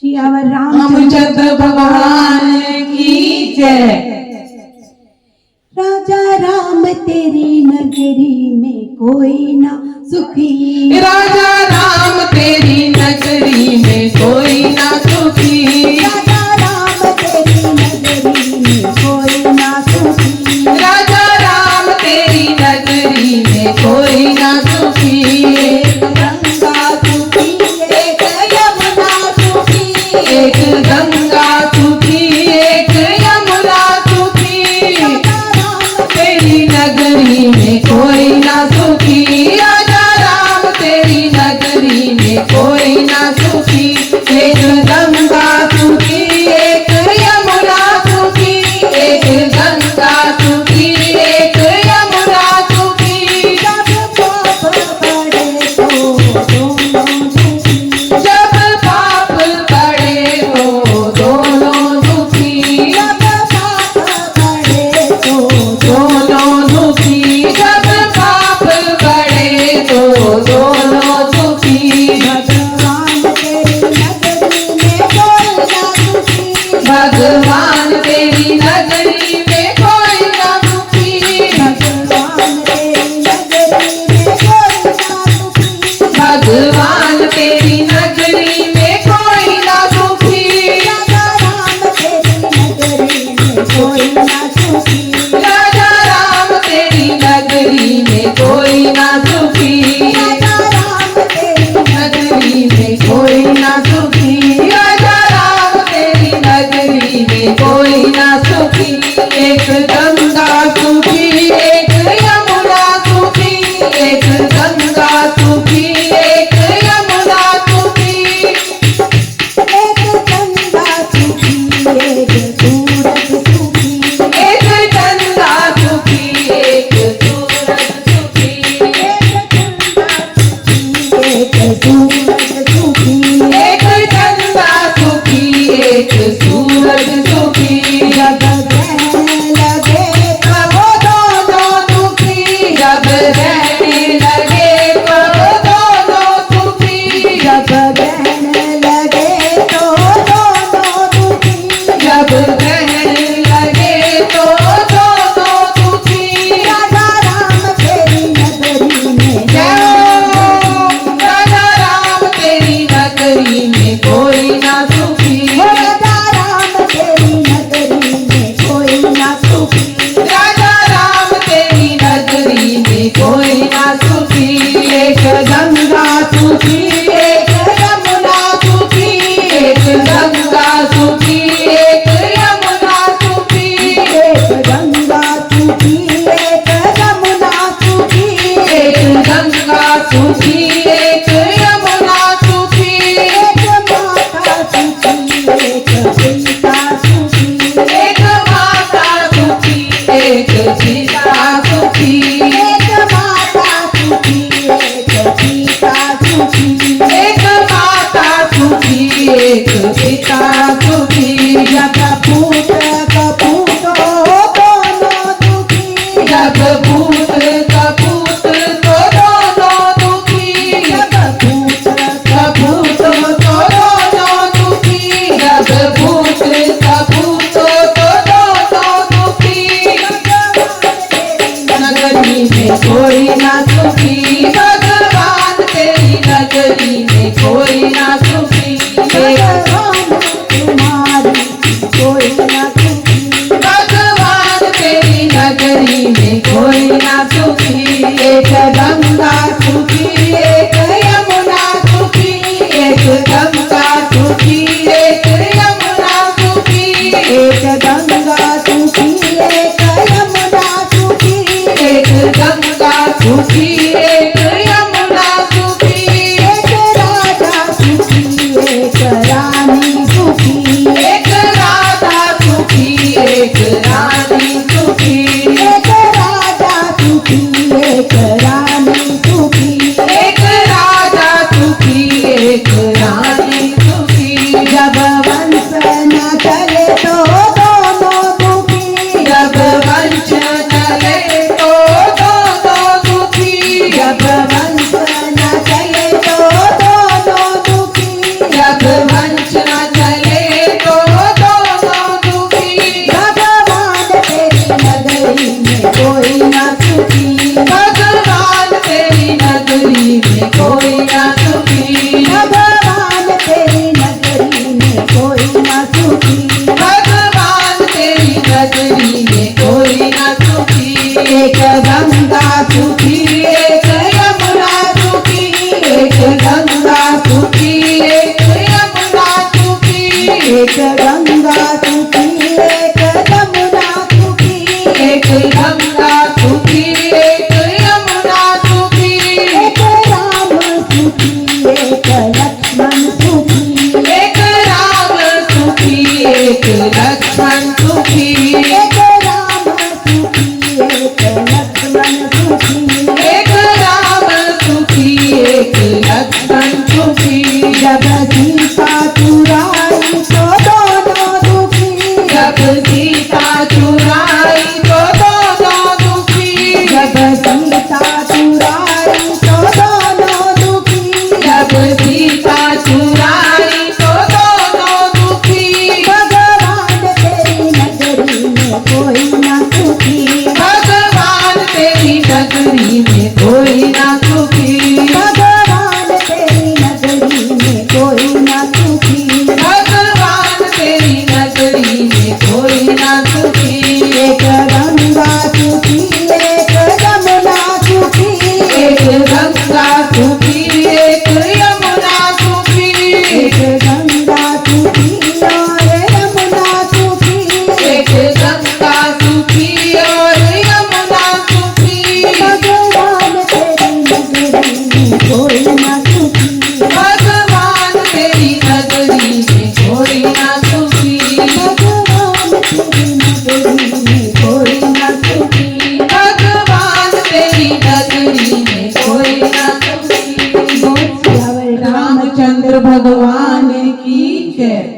सियावर रामचंद्र भगवान की जय। राजा राम तेरी नगरी में कोई ना सुखी, राजा राम तेरी नगरी में कोई ना सुखी, राजा राम तेरी नगरी में कोई ना सुखी, राजा राम तेरी नगरी में कोई ना सुखी। एक गंगा सुखी एक यमुना सुखी, एक गंगा सुखी एक यमुना सुखी, तेरी नगरी में कोई ना सुखी, राजा राम तेरी नगरी में कोई ना सुखी। एक गंगा सुखी एक यमुना सुखी, एक गंगा सुखी एक यमुना सुखी, जब पाप पड़े तो दोनों सुखी, जब पाप पड़े तो दोनों सुखी, जब पाप पड़े तो दोनों सुखी। भगवान तेरी नगरी में कोई ना सुखी, भगवान तेरी नगरी में कोई ना सुखी, राजा राम तेरी नगरी में कोई ना सुखी, राजा राम तेरी नगरी में कोई ना सुखी, राजा राम तेरी नगरी में कोई ना सुखी, एक गंगा सुखी एक यमुना सुखी, एक गंगा सुखी एक यमुना सुखी, एक गंगा सुखी एक सूरज सुखी, एक गंगा सुखी एक सूरज सुखी, एक सूरज सुखी, एक गंगा सुखी एक सूरज सुखी। जब रहने लगे तब दोनों दुखी, जब रहने लगे तब दोनों सुखी, जब रहने लगे तो दोनों दुखी, जब रहने लगे तो दोनों सुखी। राजा राम तेरी नगरी में जय हो राजा राम तेरी नगरी में कोई ना सुखी, राजा राम तेरी नगरी में कोई ना सुखी, राजा राम तेरी नगरी में कोई ना सुखी। एक गंगा सुखी एक यमुना सुखी, एक गंगा सुखी एक यमुना सुखी, एक गंगा सुखी एक यमुना सुखी, एक गंगा सुखी एक यमुना सुखी, एक माता सुखी एक सीता सुखी, एक माता सुखी एक सीता सुखी, एक माता सुखी एक सीता सुखी, एक माता सुखी एक पिता सुखी। जब पूत कपूत दोनों दुखी, जब भूत कपूत तो दोनों दुखी, जब पूत कपूत तो दोनों दुखी, जब भूत कपूत तो दोनों दुखी। नगरी में कोई ना सुखी, भगवान तेरी नगरी में कोई ना सुखी, भगवान तुम्हारी कोई ना सुखी, भगवान तेरी नगरी में कोई ना सुखी। एक गंगा सुखी एक यमुना सुखी, एक गंगा सुखी एक यमुना सुखी, एक गंगा सुखी एक यमुना सुखी, एक गंगा सुखी एक यमुना सुखी, एक राजा सुखी एक रानी सुखी, एक राधा सुखी एक रानी सुखी, एक राजा सुखी एक रानी सुखी, एक राजा सुखी एक रानी सुखी। जब वंश न चले तो दोनों दुखी, जब वंश चले तो दोनों दुखी, जब वंश न चले तो दोनों दुखी, जब वंश न एक गंगा सुखी एक यमुना सुखी एक गंगा सुखी एक यमुना सुखी एक राम सुखी एक लक्ष्मण सुखी एक राम सुखी एक लक्ष्मण सुखी एक राम सुखी एक लक्ष्मण सुखी एक राम सुखी एक लक्ष्मण सुखी जब सीता चुराई तो दोनों दुखी जब सीता चुराई तो दोनों दुखी जब सीता चुराई तो दोनों दुखी जब सीता चुराई तो दोनों दुखी भगवान तेरी नगरी में कोई ना सुखी भगवान तेरी नगरी में कोई ना सुखी भगवान तेरी नगरी में कोई ना सुखी भगवान तेरी नगरी में कोई ना सुखी एक गंगा सुखी एक यमुना सुखी एक गंगा सुखी एक यमुना सुखी एक गंगा सुखी और यमुना सुखी एक गंगा सुखी और यमुना सुखी भगवान तेरी नगरी में कोई ना सुखी भगवान तेरी नगरी में कोई ना सुखी भगवान तेरी नगरी में कोई ना सुखी भगवान तेरी नगरी में कोई ना सुखी बोल सियावर रामचंद्र भगवान की जय।